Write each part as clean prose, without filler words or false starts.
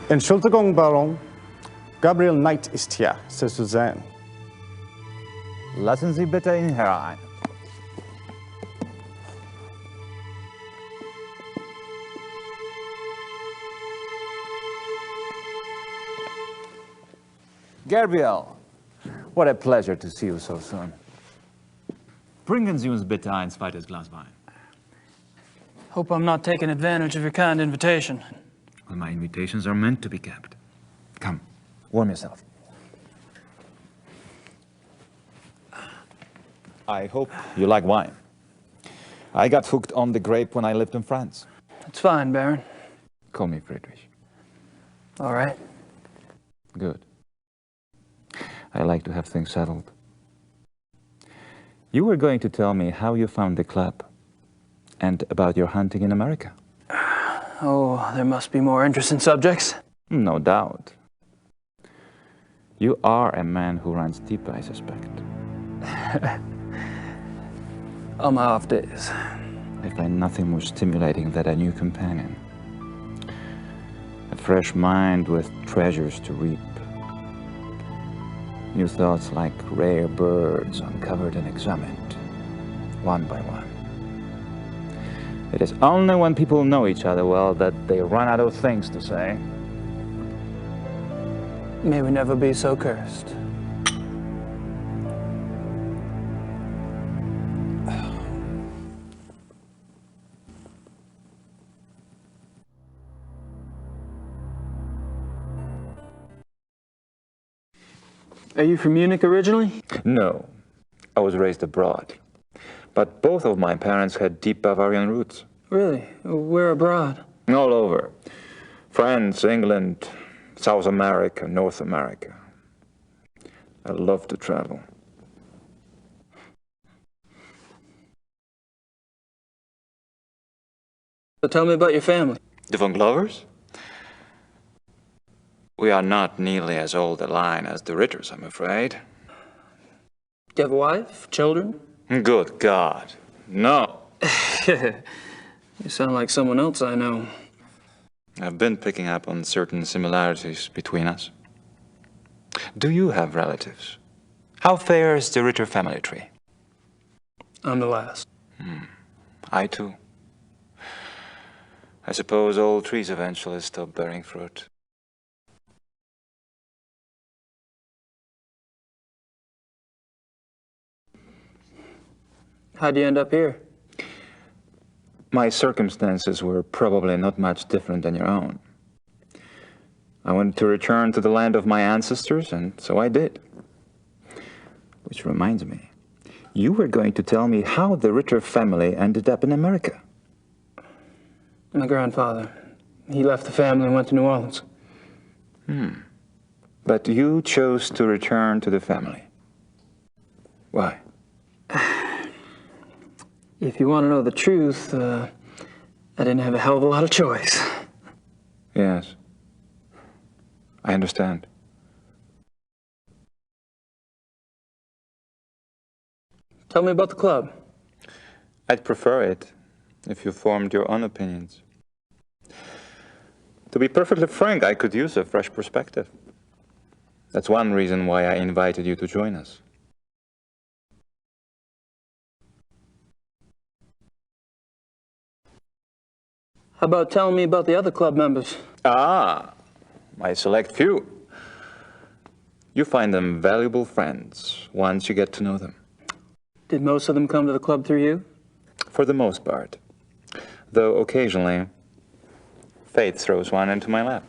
Entschuldigung, Baron. Gabriel Knight ist hier, c'est Suzanne. Lassen Sie bitte ihn herein. Gabriel, what a pleasure to see you so soon. Bringen Sie uns bitte ein zweites Glas Wein. Hope I'm not taking advantage of your kind invitation. Well, my invitations are meant to be kept. Come, warm yourself. I hope you like wine. I got hooked on the grape when I lived in France. It's fine, Baron. Call me Friedrich. All right. Good. I like to have things settled. You were going to tell me how you found the club and about your hunting in America. Oh, there must be more interesting subjects. No doubt. You are a man who runs deep, I suspect. On my off days. I find nothing more stimulating than a new companion. A fresh mind with treasures to reap. New thoughts like rare birds uncovered and examined, one by one. It is only when people know each other well that they run out of things to say. May we never be so cursed. Are you from Munich originally? No, I was raised abroad. But both of my parents had deep Bavarian roots. Really? Where abroad? All over. France, England, South America, North America. I love to travel. So tell me about your family. The Von Glovers? We are not nearly as old a line as the Ritters, I'm afraid. Do you have a wife? Children? Good God, no. You sound like someone else I know. I've been picking up on certain similarities between us. Do you have relatives? How fares the Ritter family tree? I'm the last. I too. I suppose all trees eventually stop bearing fruit. How'd you end up here? My circumstances were probably not much different than your own. I wanted to return to the land of my ancestors, and so I did. Which reminds me, you were going to tell me how the Ritter family ended up in America. My grandfather. He left the family and went to New Orleans. But you chose to return to the family. Why? If you want to know the truth, I didn't have a hell of a lot of choice. Yes. I understand. Tell me about the club. I'd prefer it if you formed your own opinions. To be perfectly frank, I could use a fresh perspective. That's one reason why I invited you to join us. How about telling me about the other club members? Ah, my select few. You find them valuable friends once you get to know them. Did most of them come to the club through you? For the most part. Though occasionally, fate throws one into my lap.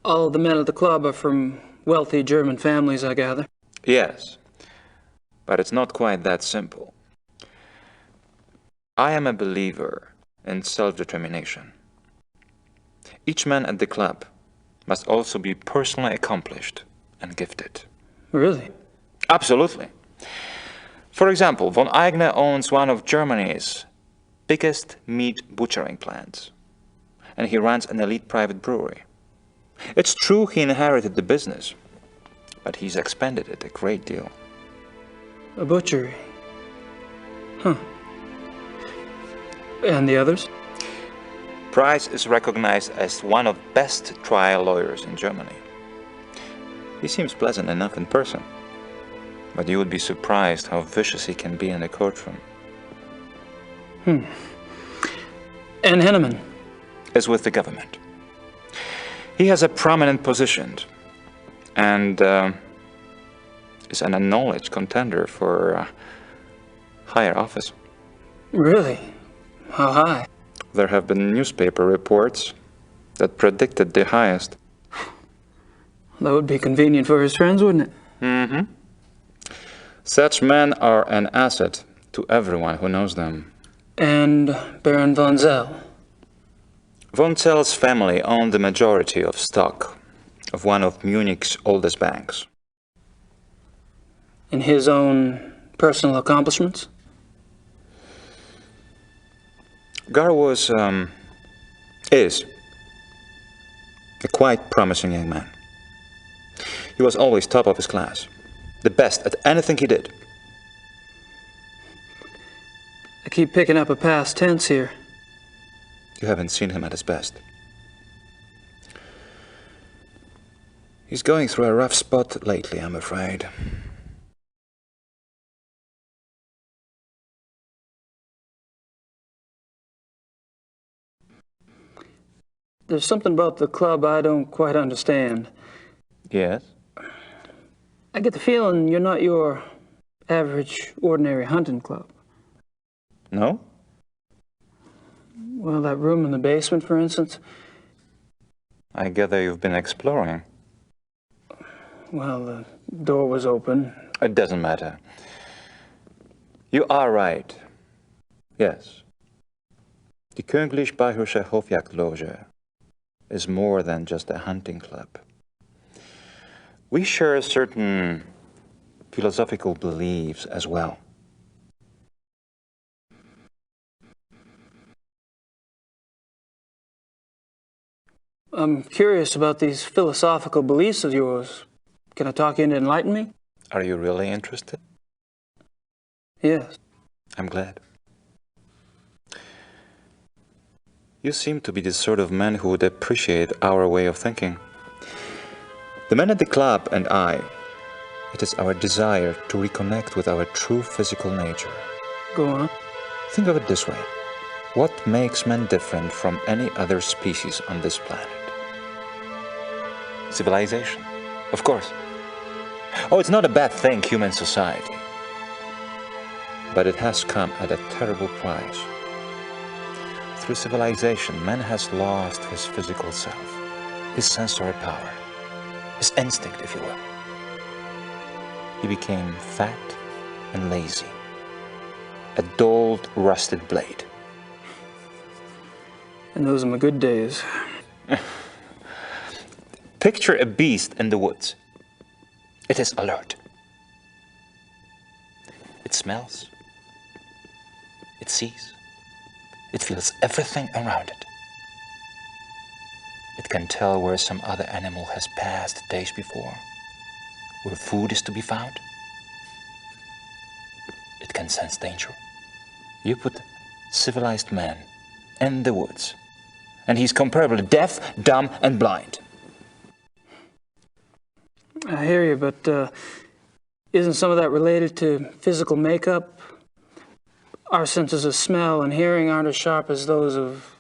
All of the men at the club are from wealthy German families, I gather. Yes, but it's not quite that simple. I am a believer in self-determination. Each man at the club must also be personally accomplished and gifted. Really? Absolutely. For example, von Eigner owns one of Germany's biggest meat butchering plants, and he runs an elite private brewery. It's true he inherited the business, but he's expanded it a great deal. A butchery. Huh. And the others? Price is recognized as one of the best trial lawyers in Germany. He seems pleasant enough in person, but you would be surprised how vicious he can be in a courtroom. And Henneman? Is with the government. He has a prominent position and is an acknowledged contender for higher office. Really? How high? There have been newspaper reports that predicted the highest. That would be convenient for his friends, wouldn't it? Such men are an asset to everyone who knows them. And Baron von Zell? Von Zell's family owned the majority of stock of one of Munich's oldest banks. In his own personal accomplishments? Gar is a quite promising young man. He was always top of his class, the best at anything he did. I keep picking up a past tense here. You haven't seen him at his best. He's going through a rough spot lately, I'm afraid. There's something about the club I don't quite understand. Yes? I get the feeling you're not your average, ordinary hunting club. No? Well, that room in the basement, for instance. I gather you've been exploring. Well, the door was open. It doesn't matter. You are right. Yes. Die Königlich Bayerische Hofjagdloge is more than just a hunting club. We share certain philosophical beliefs as well. I'm curious about these philosophical beliefs of yours. Can I talk you into enlighten me? Are you really interested? Yes. I'm glad. You seem to be the sort of man who would appreciate our way of thinking. The men at the club and I, it is our desire to reconnect with our true physical nature. Go on. Think of it this way. What makes men different from any other species on this planet? Civilization, of course. Oh, it's not a bad thing, human society. But it has come at a terrible price. Through civilization, man has lost his physical self, his sensory power, his instinct, if you will. He became fat and lazy, a dulled, rusted blade. And those are my good days. Picture a beast in the woods. It is alert. It smells. It sees. It feels everything around it. It can tell where some other animal has passed days before, where food is to be found. It can sense danger. You put civilized man in the woods, and he's comparably deaf, dumb, and blind. I hear you, but isn't some of that related to physical makeup? Our senses of smell and hearing aren't as sharp as those of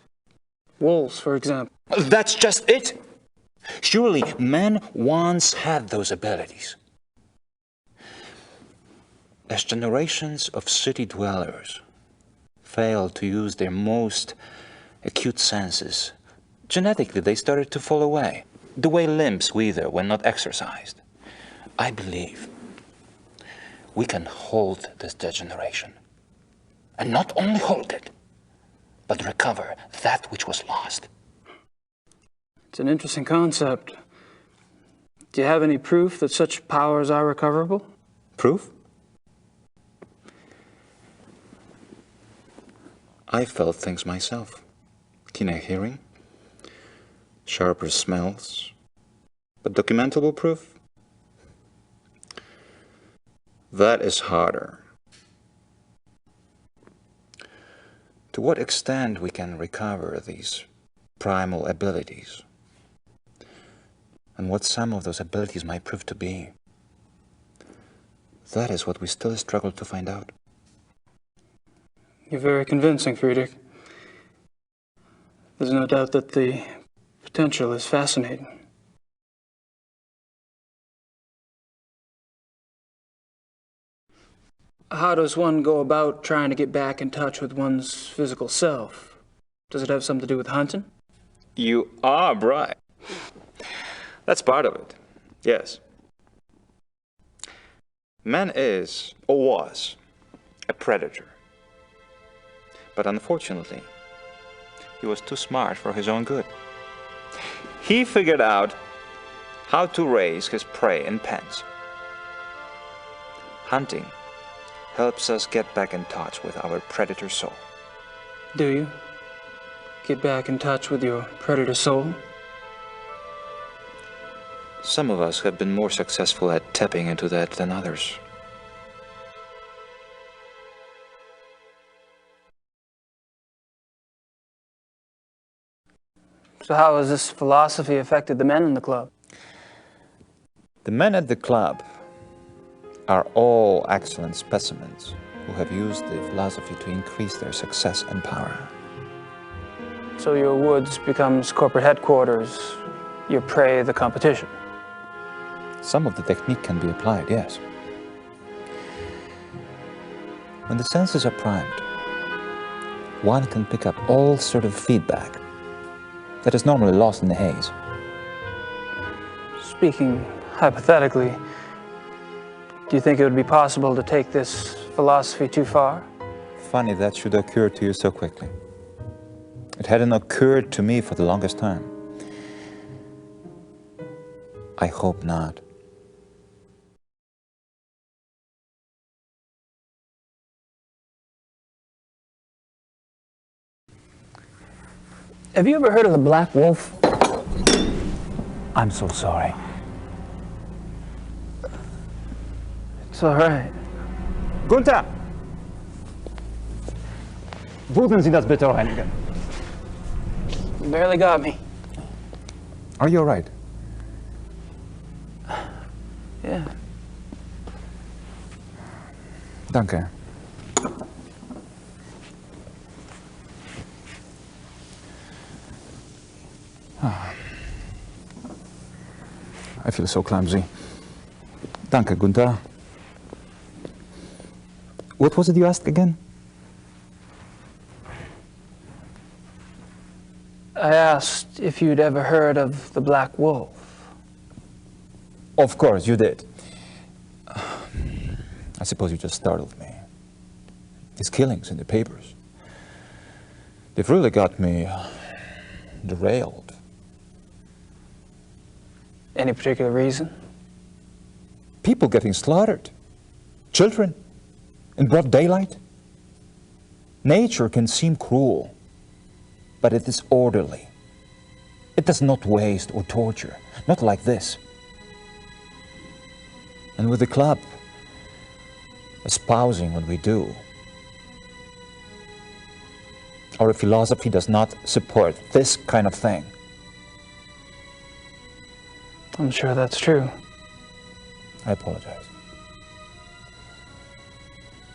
wolves, for example. That's just it. Surely man once had those abilities. As generations of city dwellers failed to use their most acute senses, genetically they started to fall away, the way limbs wither when not exercised. I believe we can hold this degeneration. And not only hold it, but recover that which was lost. It's an interesting concept. Do you have any proof that such powers are recoverable? Proof? I felt things myself. Keener hearing, sharper smells, But documentable proof? That is harder. To what extent we can recover these primal abilities, and what some of those abilities might prove to be, that is what we still struggle to find out. You're very convincing, Friedrich. There's no doubt that the potential is fascinating. How does one go about trying to get back in touch with one's physical self? Does it have something to do with hunting? You are right. That's part of it, yes. Man is, or was, a predator. But unfortunately, he was too smart for his own good. He figured out how to raise his prey in pens. Hunting helps us get back in touch with our predator soul. Do you? Get back in touch with your predator soul? Some of us have been more successful at tapping into that than others. So how has this philosophy affected the men in the club? The men at the club are all excellent specimens who have used the philosophy to increase their success and power. So your woods becomes corporate headquarters, your prey the competition. Some of the technique can be applied, yes. When the senses are primed, one can pick up all sort of feedback that is normally lost in the haze. Speaking hypothetically, do you think it would be possible to take this philosophy too far? Funny that should occur to you so quickly. It hadn't occurred to me for the longest time. I hope not. Have you ever heard of the Black Wolf? I'm so sorry. It's all right. Gunther! Würden Sie das bitte reinigen? You barely got me. Are you all right? Yeah. Danke. I feel so clumsy. Danke, Gunther. What was it you asked again? I asked if you'd ever heard of the Black Wolf. Of course, you did. I suppose you just startled me. These killings in the papers, they've really got me derailed. Any particular reason? People getting slaughtered. Children in broad daylight. Nature can seem cruel, but it is orderly. It does not waste or torture, not like this. And with the club espousing what we do, our philosophy does not support this kind of thing. I'm sure that's true. I apologize.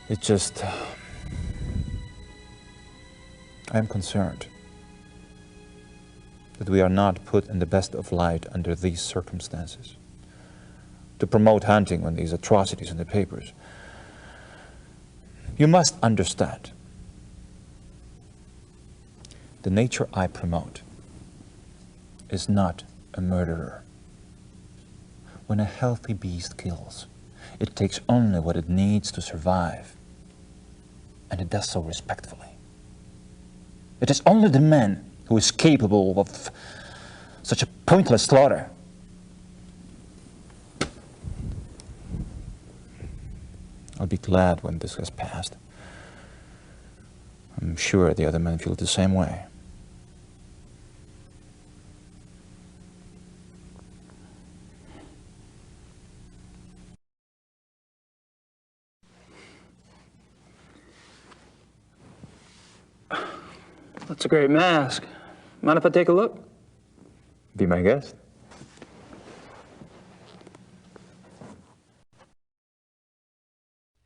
It's just, I'm concerned that we are not put in the best of light under these circumstances to promote hunting when these atrocities in the papers. You must understand, the nature I promote is not a murderer. When a healthy beast kills, it takes only what it needs to survive, and it does so respectfully. It is only the man who is capable of such a pointless slaughter. I'll be glad when this has passed. I'm sure the other men feel the same way. It's a great mask. Mind if I take a look? Be my guest.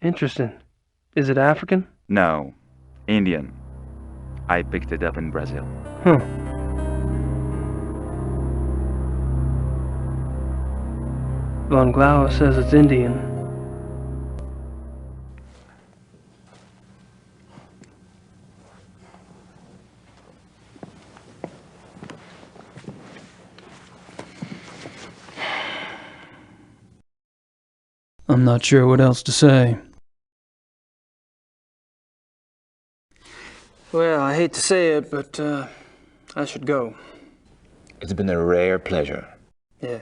Interesting. Is it African? No, Indian. I picked it up in Brazil. Huh. Von Glauer says it's Indian. I'm not sure what else to say. Well, I hate to say it, but I should go. It's been a rare pleasure. Yeah.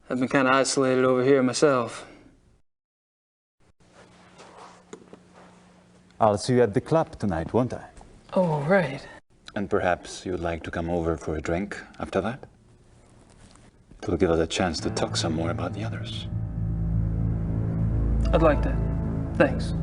I've been kind of isolated over here myself. I'll see you at the club tonight, won't I? Oh, right. And perhaps you'd like to come over for a drink after that? It'll give us a chance to talk some more about the others. I'd like that. Thanks.